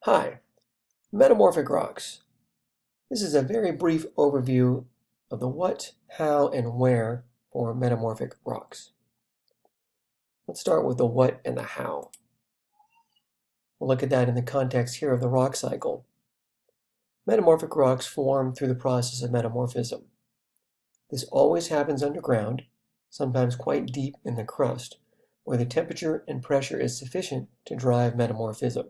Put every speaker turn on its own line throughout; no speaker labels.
Hi, Metamorphic rocks. This is a very brief overview of the what, how, and where for metamorphic rocks. Let's start with the what and the how. We'll look at that in the context here of the rock cycle. Metamorphic rocks form through the process of metamorphism. This always happens underground, sometimes quite deep in the crust, where the temperature and pressure is sufficient to drive metamorphism.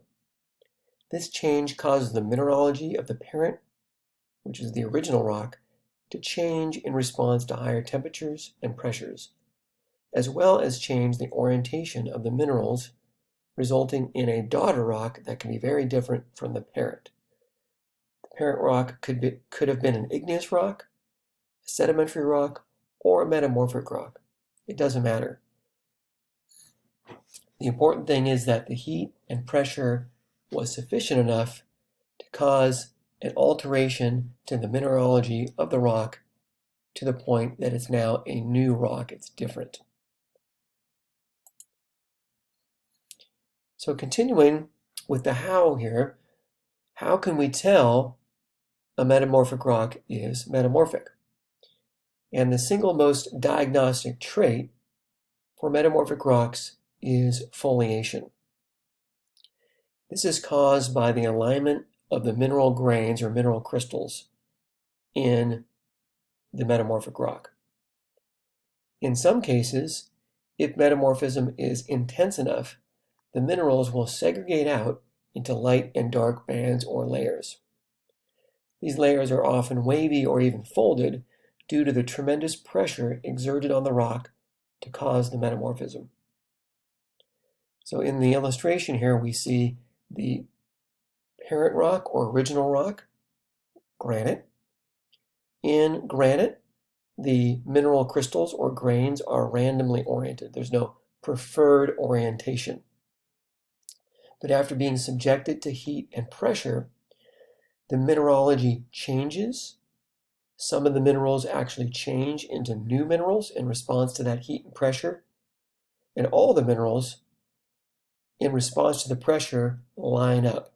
This change causes the mineralogy of the parent, which is the original rock, to change in response to higher temperatures and pressures, as well as change the orientation of the minerals, resulting in a daughter rock that can be very different from the parent. The parent rock could have been an igneous rock, a sedimentary rock, or a metamorphic rock. It doesn't matter. The important thing is that the heat and pressure was sufficient enough to cause an alteration to the mineralogy of the rock to the point that it's now a new rock. It's different. So continuing with the how here, how can we tell a metamorphic rock is metamorphic? And the single most diagnostic trait for metamorphic rocks is foliation. This is caused by the alignment of the mineral grains or mineral crystals in the metamorphic rock. In some cases, if metamorphism is intense enough, the minerals will segregate out into light and dark bands or layers. These layers are often wavy or even folded due to the tremendous pressure exerted on the rock to cause the metamorphism. So in the illustration here, we see the parent rock or original rock, granite. In granite, the mineral crystals or grains are randomly oriented. There's no preferred orientation. But after being subjected to heat and pressure, the mineralogy changes. Some of the minerals actually change into new minerals in response to that heat and pressure. And all the minerals, in response to the pressure, line up.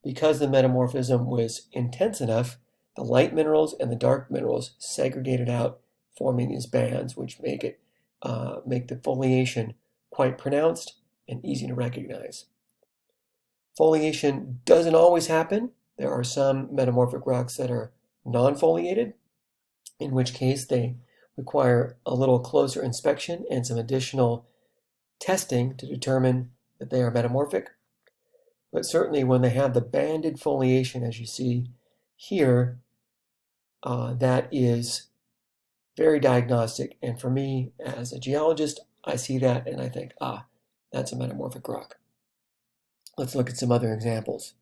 Because the metamorphism was intense enough, the light minerals and the dark minerals segregated out, forming these bands, which make the foliation quite pronounced and easy to recognize. Foliation doesn't always happen. There are some metamorphic rocks that are non-foliated, in which case they require a little closer inspection and some additional testing to determine that they are metamorphic. But certainly when they have the banded foliation, as you see here, that is very diagnostic. And for me, as a geologist, I see that and I think, that's a metamorphic rock. Let's look at some other examples.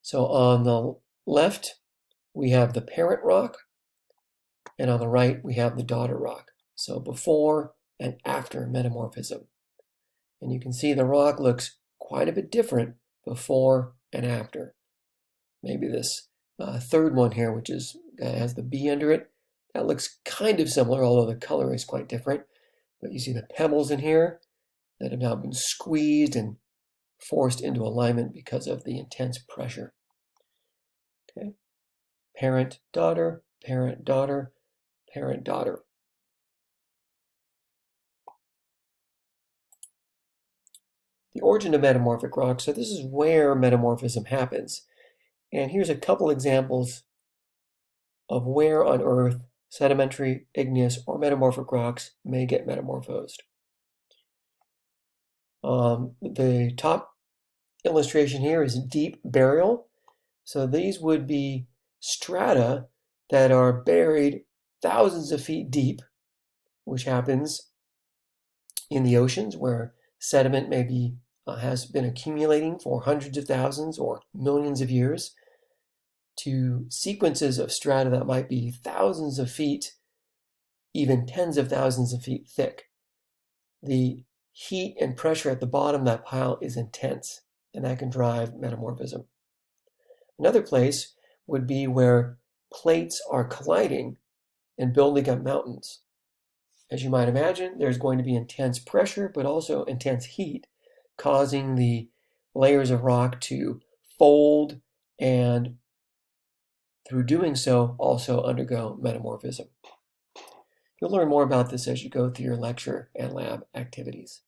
So on the left, we have the parent rock, and on the right, we have the daughter rock. So before and after metamorphism. And you can see the rock looks quite a bit different before and after. Maybe this third one here, which has the B under it, that looks kind of similar, although the color is quite different. But you see the pebbles in here that have now been squeezed and forced into alignment because of the intense pressure. Okay, parent, daughter, parent, daughter, parent, daughter. The origin of metamorphic rocks. So this is where metamorphism happens. And here's a couple examples of where on Earth sedimentary, igneous, or metamorphic rocks may get metamorphosed. The top illustration here is deep burial. So these would be strata that are buried thousands of feet deep, which happens in the oceans where sediment maybe has been accumulating for hundreds of thousands or millions of years, to sequences of strata that might be thousands of feet, even tens of thousands of feet thick. The heat and pressure at the bottom of that pile is intense, and that can drive metamorphism. Another place would be where plates are colliding and building up mountains. As you might imagine, there's going to be intense pressure, but also intense heat, causing the layers of rock to fold and through doing so also undergo metamorphism. You'll learn more about this as you go through your lecture and lab activities.